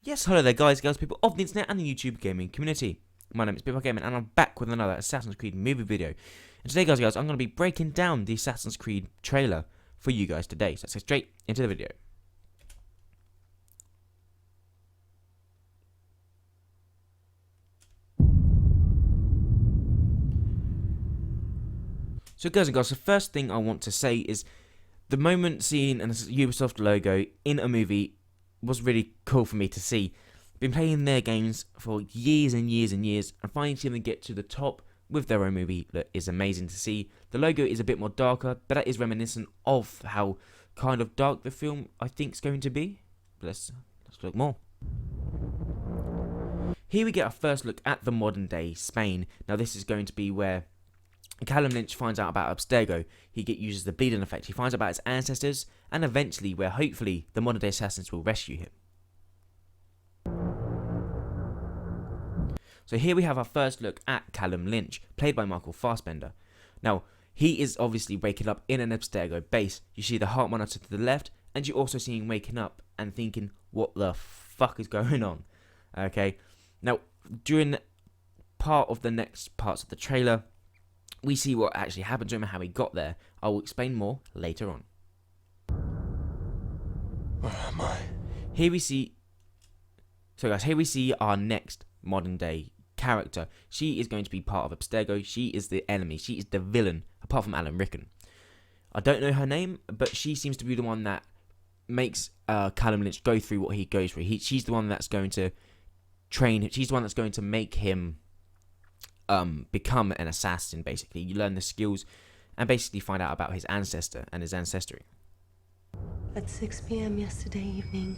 Yes, hello there guys, girls, people of the internet and the YouTube gaming community. My name is BPRGaming and I'm back with another Assassin's Creed movie video. And today guys, I'm going to be breaking down the Assassin's Creed trailer for you guys today. So let's get straight into the video. So guys and girls, the first thing I want to say is the moment seeing a Ubisoft logo in a movie was really cool for me to see. Been playing their games for years and years and years, and finally seeing them get to the top with their own movie that is amazing to see. The logo is a bit more darker, but that is reminiscent of how kind of dark the film I think is going to be. Let's look more. Here we get our first look at the modern day Spain. Now this is going to be where Callum Lynch finds out about Abstergo. He uses the bleeding effect. He finds out about his ancestors, and eventually where hopefully the modern day assassins will rescue him. So here we have our first look at Callum Lynch, played by Michael Fassbender. Now, he is obviously waking up in an Abstergo base. You see the heart monitor to the left, and you also see him waking up and thinking, what the fuck is going on? Okay, now, during part of the next parts of the trailer, we see what actually happened to him and how he got there. I will explain more later on. Where am I? Here we see our next modern day character. She is going to be part of Abstergo. She is the enemy. She is the villain, apart from Alan Rickon. I don't know her name, but she seems to be the one that makes Callum Lynch go through what he goes through. She's the one that's going to train him. She's the one that's going to make him become an assassin, basically. You learn the skills and basically find out about his ancestor and his ancestry. At 6 p.m. yesterday evening,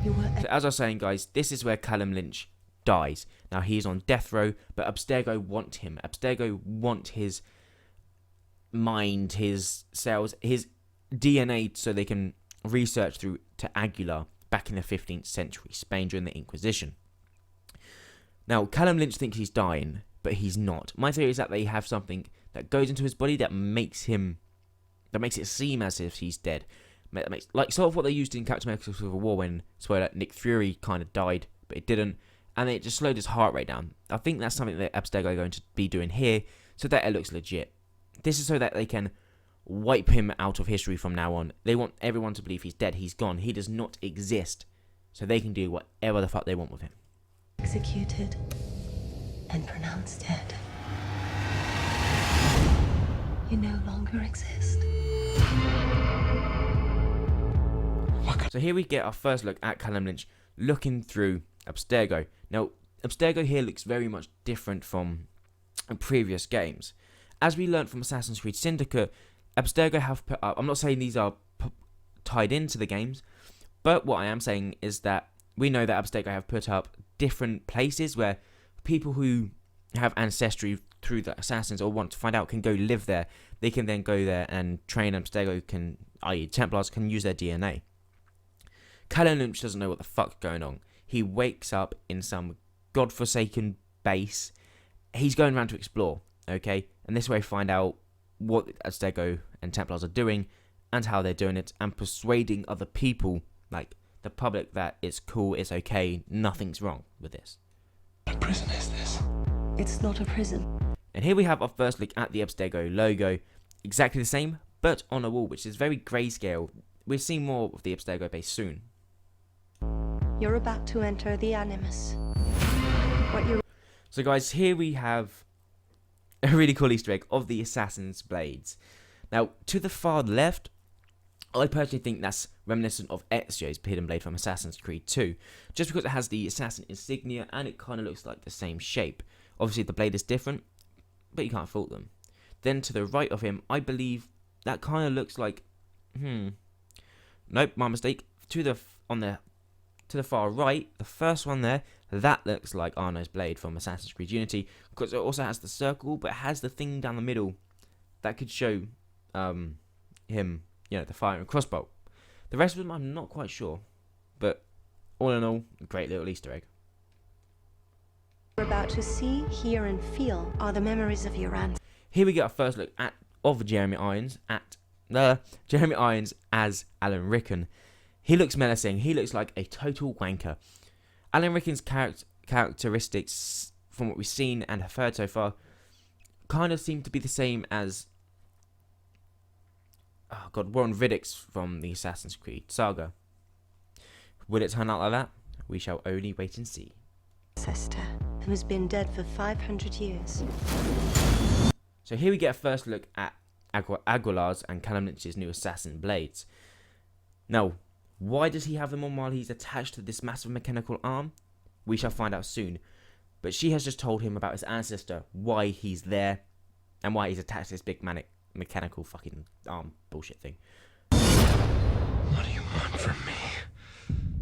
you were... So as I was saying, guys, this is where Callum Lynch dies. Now, he's on death row, but Abstergo want him. Abstergo want his mind, his cells, his DNA, so they can research through to Aguilar back in the 15th century Spain during the Inquisition. Now, Callum Lynch thinks he's dying, but he's not. My theory is that they have something that goes into his body that makes it seem as if he's dead. That makes, like sort of what they used in Captain America Civil War when Nick Fury kind of died, but it didn't, and it just slowed his heart rate down. I think that's something that Abstergo are going to be doing here, so that it looks legit. This is so that they can wipe him out of history from now on. They want everyone to believe he's dead, he's gone, he does not exist, so they can do whatever the fuck they want with him. executed and pronounced dead. You no longer exist. So here we get our first look at Callum Lynch looking through Abstergo. Now, Abstergo here looks very much different from previous games. As we learned from Assassin's Creed Syndicate, Abstergo have put up... I'm not saying these are tied into the games, but what I am saying is that we know that Abstergo have put up different places where people who have ancestry through the assassins or want to find out can go live there. They can then go there and train. Abstergo can, i.e. Templars, can use their DNA. Callum Lynch doesn't know what the fuck's going on. He wakes up in some godforsaken base. He's going around to explore, okay? And this way we find out what Abstergo and Templars are doing and how they're doing it, and persuading other people, like the public, that it's cool, it's okay, nothing's wrong with this. What prison is this? It's not a prison. And here we have our first look at the Abstergo logo. Exactly the same, but on a wall, which is very grayscale. We'll see more of the Abstergo base soon. You're about to enter the Animus. What you're... So guys, here we have a really cool Easter egg of the Assassin's Blades. Now, to the far left, I personally think that's reminiscent of Ezio's hidden blade from Assassin's Creed 2, just because it has the assassin insignia and it kind of looks like the same shape. Obviously the blade is different, but you can't fault them. Then to the right of him, I believe that kind of looks like... Nope, my mistake. To the far right, the first one there, that looks like Arno's blade from Assassin's Creed Unity, because it also has the circle, but it has the thing down the middle that could show him, you know, the firing crossbow. The rest of them, I'm not quite sure, but all in all, a great little Easter egg. You're about to see, hear, and feel are the memories of your ancestors. Here we get our first look of Jeremy Irons as Alan Rickon. He looks menacing. He looks like a total wanker. Alan Rickon's characteristics, from what we've seen and have heard so far, kind of seem to be the same as Warren Riddick's from the Assassin's Creed saga. Will it turn out like that? We shall only wait and see. Ancestor, who has been dead for 500 years. So here we get a first look at Aguilar's and Callum Lynch's new assassin blades. Now, why does he have them on while he's attached to this massive mechanical arm? We shall find out soon. But she has just told him about his ancestor, why he's there, and why he's attached to this big mechanical fucking arm bullshit thing. What do you want from me?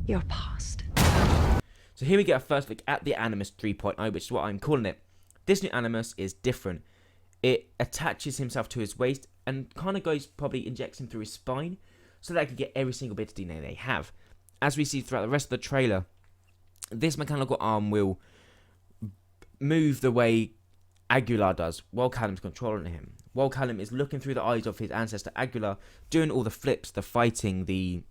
Your past. So here we get a first look at the Animus 3.0, which is what I'm calling it. This new Animus is different. It attaches himself to his waist and kind of probably injects him through his spine so that I can get every single bit of DNA they have. As we see throughout the rest of the trailer, this mechanical arm will move the way Aguilar does while Callum's controlling him. While Callum is looking through the eyes of his ancestor Aguilar, doing all the flips, the fighting, the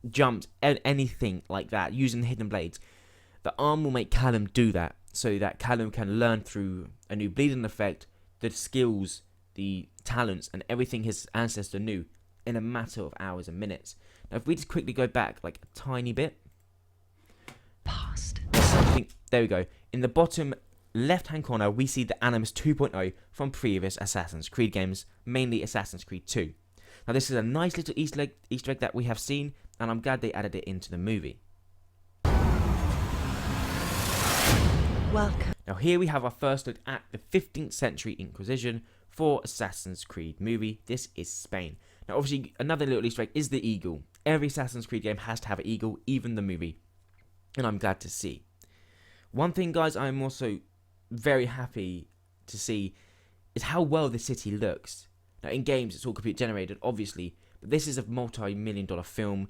jumps, anything like that, using the hidden blades. The arm will make Callum do that so that Callum can learn through a new bleeding effect the skills, the talents, and everything his ancestor knew in a matter of hours and minutes. Now, if we just quickly go back like a tiny bit, Past. there we go. In the bottom left-hand corner, we see the Animus 2.0 from previous Assassin's Creed games, mainly Assassin's Creed 2. Now, this is a nice little Easter egg that we have seen, and I'm glad they added it into the movie. Welcome. Now, here we have our first look at the 15th century Inquisition for Assassin's Creed movie. This is Spain. Now, obviously, another little Easter egg is the eagle. Every Assassin's Creed game has to have an eagle, even the movie. And I'm glad to see. One thing, guys, I'm also very happy to see is how well the city looks. Now, in games, it's all computer generated, obviously, but this is a multi-million-dollar film,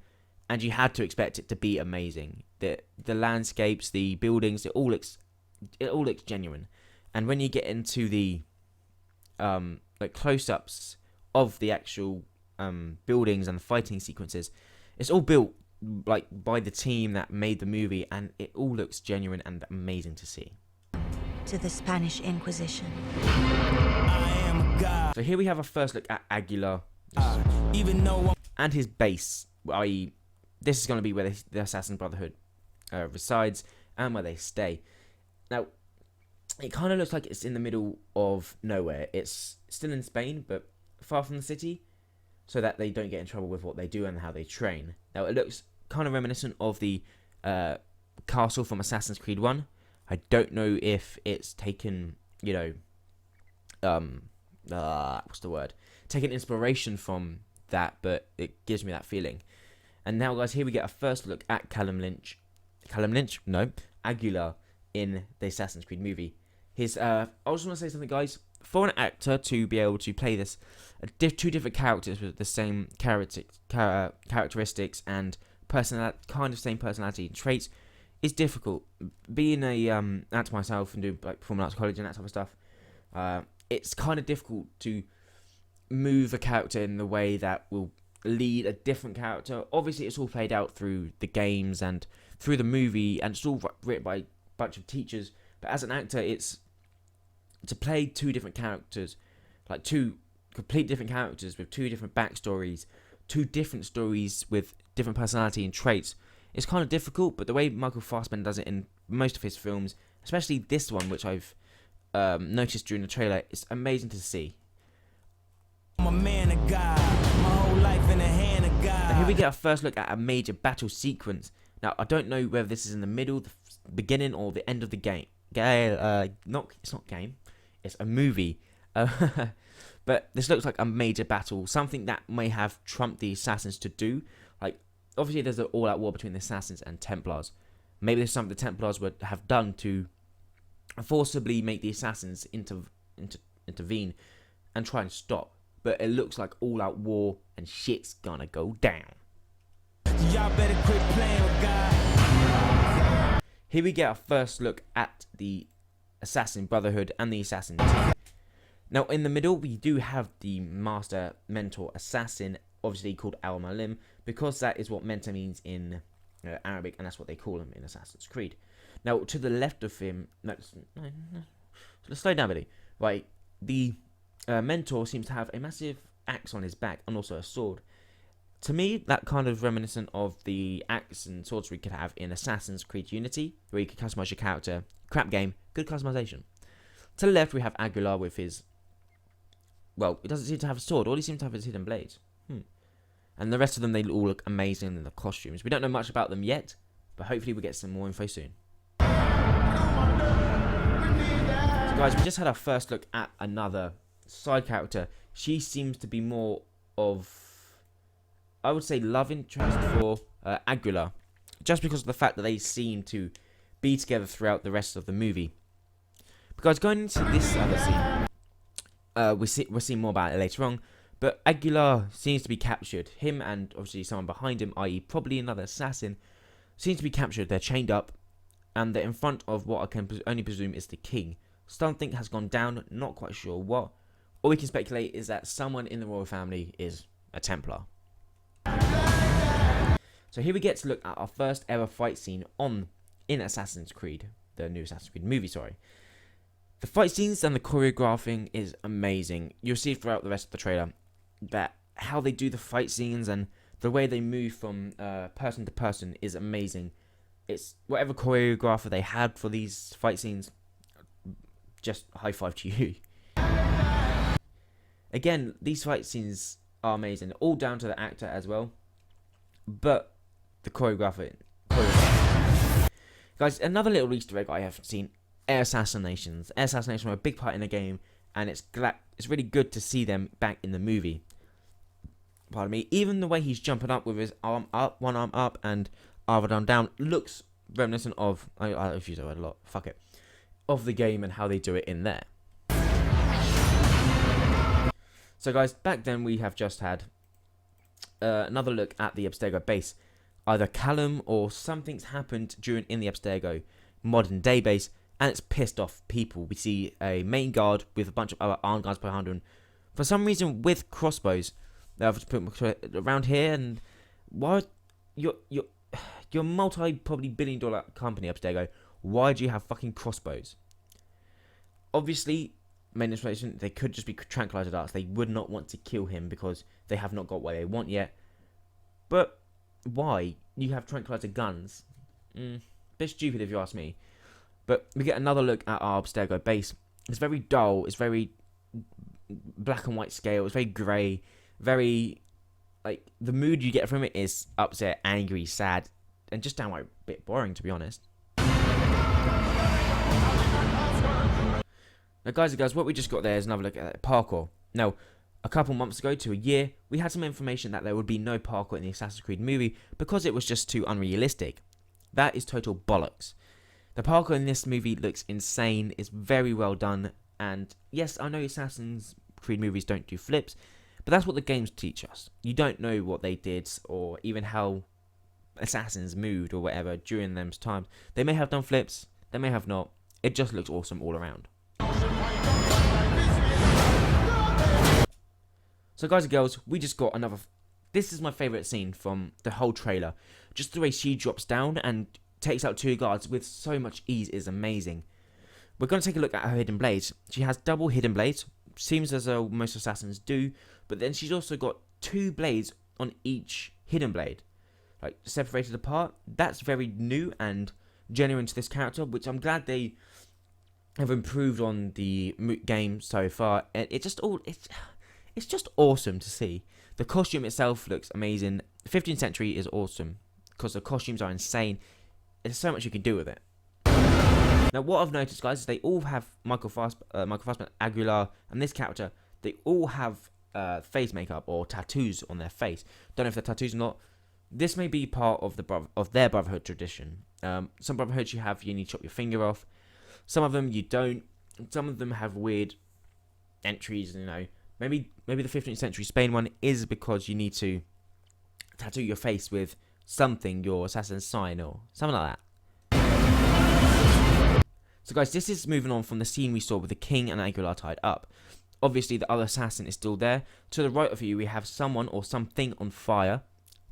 and you had to expect it to be amazing. The landscapes, the buildings, it all looks genuine. And when you get into the like close-ups of the actual buildings and the fighting sequences, it's all built like by the team that made the movie, and it all looks genuine and amazing to see. To the Spanish Inquisition. So here we have a first look at Aguilar and his base, i.e. this is going to be where the Assassin Brotherhood resides and where they stay. Now, it kind of looks like it's in the middle of nowhere. It's still in Spain, but far from the city, so that they don't get in trouble with what they do and how they train. Now, it looks kind of reminiscent of the castle from Assassin's Creed 1. I don't know if it's taken, what's the word? Taken inspiration from that, but it gives me that feeling. And now, guys, here we get a first look at Aguilar in the Assassin's Creed movie. I just want to say something, guys. For an actor to be able to play this, two different characters with the same characteristics and same personality and traits, is difficult. Being a actor myself and doing like performing arts college and that type of stuff, it's kind of difficult to move a character in the way that will lead a different character. Obviously, it's all played out through the games and through the movie, and it's all written by a bunch of teachers. But as an actor, it's to play two different characters, like two complete different characters with two different backstories, two different stories with different personality and traits. It's kind of difficult, but the way Michael Fassbender does it in most of his films, especially this one, which I've noticed during the trailer, it's amazing to see. I'm a man of God, my whole life in the hand of God. And here we get our first look at a major battle sequence. Now, I don't know whether this is in the middle, the beginning, or the end of the game. It's not game. It's a movie. But this looks like a major battle, something that may have trumped the Assassins to do. Like, obviously, there's an all-out war between the Assassins and Templars. Maybe there's something the Templars would have done to forcibly make the Assassins intervene and try and stop. But it looks like all-out war and shit's gonna go down. Y'all better quit playing with God. Here we get our first look at the Assassin Brotherhood and the Assassin team. Now, in the middle, we do have the Master Mentor Assassin, obviously called Al-Malim, because that is what mentor means in Arabic, and that's what they call him in Assassin's Creed. Now, to the left of him, let's slow down, Billy. Right, the mentor seems to have a massive axe on his back and also a sword. To me, that kind of reminiscent of the axe and swords we could have in Assassin's Creed Unity, where you could customize your character. Crap game, good customization. To the left, we have Aguilar with his... Well, he doesn't seem to have a sword. All he seems to have is hidden blades. And the rest of them, they all look amazing in the costumes. We don't know much about them yet, but hopefully we'll get some more info soon. So guys, we just had our first look at another side character. She seems to be more of, I would say, love interest for Aguilar, just because of the fact that they seem to be together throughout the rest of the movie. Because going into this other scene, we'll see more about it later on, but Aguilar seems to be captured. Him and obviously someone behind him, i.e. probably another assassin, seems to be captured. They're chained up, and they're in front of what I can only presume is the king. Something has gone down, not quite sure what. All we can speculate is that someone in the royal family is a Templar. So here we get to look at our first ever fight scene in Assassin's Creed, the new Assassin's Creed movie, sorry. The fight scenes and the choreographing is amazing. You'll see throughout the rest of the trailer that how they do the fight scenes and the way they move from person to person is amazing. It's whatever choreographer they had for these fight scenes, just high five to you. Again, these fight scenes are amazing, all down to the actor as well, but the choreographer. Guys, another little Easter egg I haven't seen: air assassinations. Air assassinations were a big part in the game, and it's really good to see them back in the movie. Pardon me. Even the way he's jumping up with his arm up, one arm up, and other arm down looks reminiscent of, I've used that word a lot, fuck it, of the game and how they do it in there. So guys, back then we have just had another look at the Abstergo base. Either Callum or something's happened in the Abstergo modern day base, and it's pissed off people. We see a main guard with a bunch of other armed guards behind him, for some reason with crossbows. I've put around here, and why you're multi billion-dollar company, Abstergo. Why do you have fucking crossbows? Obviously, main inspiration, they could just be tranquilizer darts. They would not want to kill him because they have not got what they want yet. But why? You have tranquilizer guns. Bit stupid if you ask me. But we get another look at our Abstergo base. It's very dull. It's very black and white scale. It's very grey. Very, like, the mood you get from it is upset, angry, sad, and just downright a bit boring, to be honest. Now, guys and girls, what we just got there is another look at parkour. Now, a couple months ago to a year, we had some information that there would be no parkour in the Assassin's Creed movie because it was just too unrealistic. That is total bollocks. The parkour in this movie looks insane, it's very well done, and yes, I know Assassin's Creed movies don't do flips, but that's what the games teach us. You don't know what they did, or even how assassins moved, or whatever, during those times. They may have done flips, they may have not. It just looks awesome all around. So guys and girls, we just got another... This is my favourite scene from the whole trailer. Just the way she drops down and takes out two guards with so much ease is amazing. We're going to take a look at her hidden blades. She has double hidden blades. Seems as though most assassins do. But then she's also got two blades on each hidden blade, like separated apart. That's very new and genuine to this character, which I'm glad they have improved on the game so far. And it's just awesome to see. The costume itself looks amazing. 15th century is awesome because the costumes are insane. There's so much you can do with it. Now, what I've noticed, guys, is they all have Michael Fassbender, Aguilar, and this character. They all have face makeup or tattoos on their face. Don't know if they're tattoos or not. This may be part of their Brotherhood tradition. Some Brotherhoods you need to chop your finger off. Some of them you don't. Some of them have weird entries. You know, maybe the 15th century Spain one is because you need to tattoo your face with something, your assassin's sign or something like that. So guys, this is moving on from the scene we saw with the king and Aguilar tied up. Obviously, the other assassin is still there. To the right of you, we have someone or something on fire.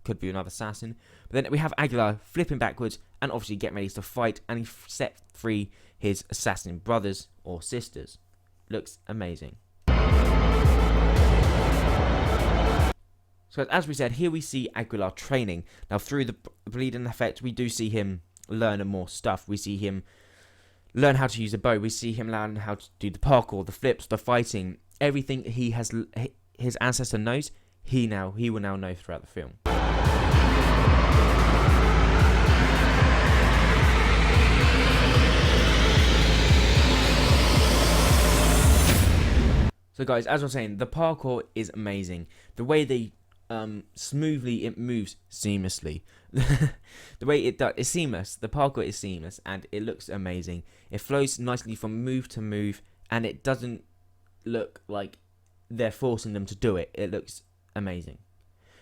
could be another assassin. But then we have Aguilar flipping backwards and obviously getting ready to fight, and he set free his assassin brothers or sisters. Looks amazing. So as we said, here we see Aguilar training. Now through the bleeding effect, we do see him learn more stuff. We see him learn how to use a bow. We see him learn how to do the parkour, the flips, the fighting. Everything his ancestor knows, he will now know throughout the film. So guys, as I was saying, the parkour is amazing. The way they smoothly it moves seamlessly. The way it does, it's seamless. The parkour is seamless and it looks amazing. It flows nicely from move to move, and it doesn't look like they're forcing them to do it. It looks amazing.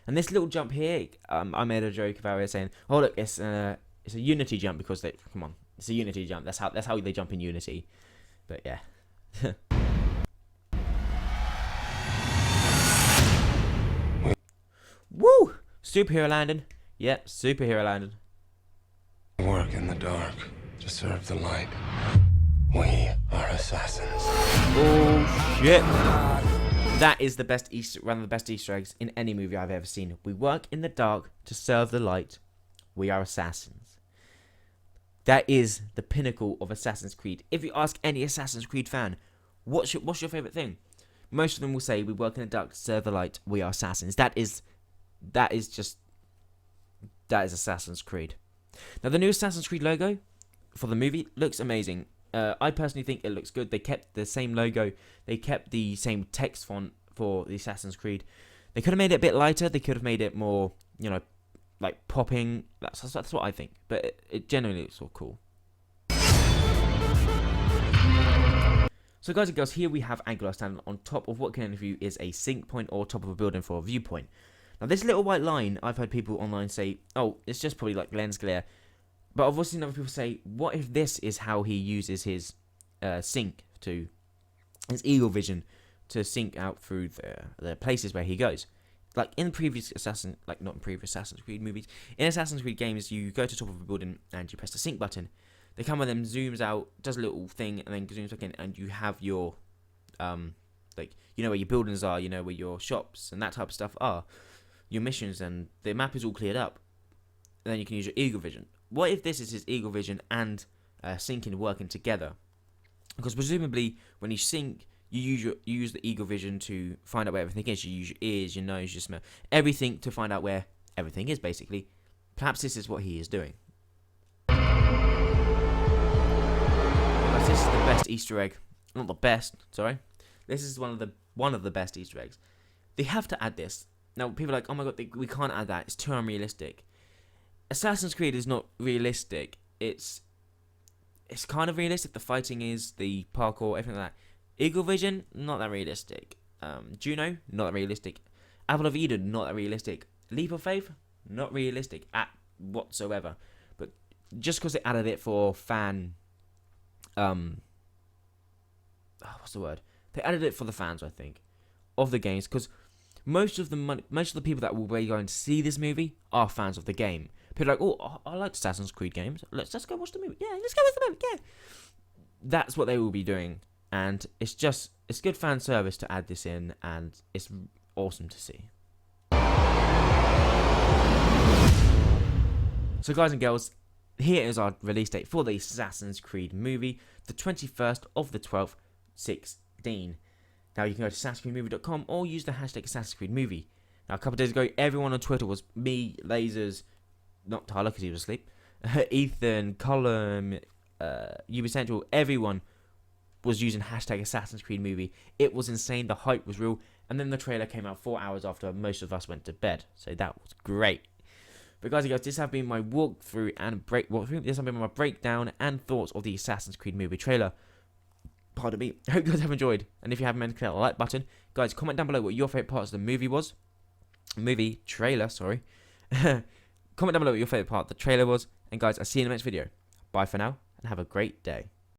And this little jump here, I made a joke about it saying, "Oh look, it's a Unity jump because come on, it's a Unity jump. That's how they jump in Unity." But yeah. Woo! Superhero landing. Yep, superhero landing. Work in the dark to serve the light. We are assassins. Oh shit! That is the best one of the best Easter eggs in any movie I've ever seen. We work in the dark to serve the light. We are assassins. That is the pinnacle of Assassin's Creed. If you ask any Assassin's Creed fan, what's your favorite thing? Most of them will say, "We work in the dark to serve the light. We are assassins." That is Assassin's Creed. Now the new Assassin's Creed logo for the movie looks amazing. I personally think it looks good. They kept the same logo. They kept the same text font for the Assassin's Creed. They could have made it a bit lighter. They could have made it more, like popping. That's what I think. But it generally looks all cool. So guys and girls, here we have Aguilar standing on top of what can only view is a sync point or top of a building for a viewpoint. Now this little white line, I've heard people online say, "Oh, it's just probably like lens glare." But I've also seen other people say, what if this is how he uses his his eagle vision to sync out through the places where he goes? Like in previous Assassin's Creed movies, in Assassin's Creed games, you go to the top of a building and you press the sync button. The camera then zooms out, does a little thing, and then zooms back in, and you have your, where your buildings are, where your shops and that type of stuff are, your missions, and the map is all cleared up. And then you can use your eagle vision. What if this is his eagle vision and syncing working together? Because presumably, when you sync, you use the eagle vision to find out where everything is. You use your ears, your nose, your smell, everything to find out where everything is, basically. Perhaps this is what he is doing. This is the best Easter egg. Not the best, sorry. This is one of the best Easter eggs. They have to add this. Now, people are like, "Oh my god, we can't add that. It's too unrealistic." Assassin's Creed is not realistic. It's kind of realistic. The fighting is, the parkour, everything like that. Eagle Vision, not that realistic. Juno, not that realistic. Apple of Eden, not that realistic. Leap of Faith, not realistic at whatsoever. But just because they added it for fan, what's the word? They added it for the fans, I think, of the games, because most of the people that will be going to see this movie are fans of the game. People are like, "Oh, I like Assassin's Creed games. Let's go watch the movie." Yeah, let's go watch the movie. Yeah, that's what they will be doing, and it's good fan service to add this in, and it's awesome to see. So, guys and girls, here is our release date for the Assassin's Creed movie, the 21st of the 12th, 16. Now you can go to assassinscreedmovie.com or use the hashtag Assassin's Creed Movie. Now a couple of days ago, everyone on Twitter was me, Lasers, not Tyler because he was asleep, Ethan, Colum, UB Central, everyone was using hashtag Assassin's Creed Movie. It was insane, the hype was real, and then the trailer came out 4 hours after most of us went to bed, so that was great. But guys and girls, this has been my walkthrough and this has been my breakdown and thoughts of the Assassin's Creed Movie trailer. Pardon me. I hope you guys have enjoyed. And if you haven't, click the like button. Guys, comment down below what your favourite parts of the movie was. Trailer, sorry. Comment down below what your favourite part of the trailer was. And guys, I'll see you in the next video. Bye for now, and have a great day.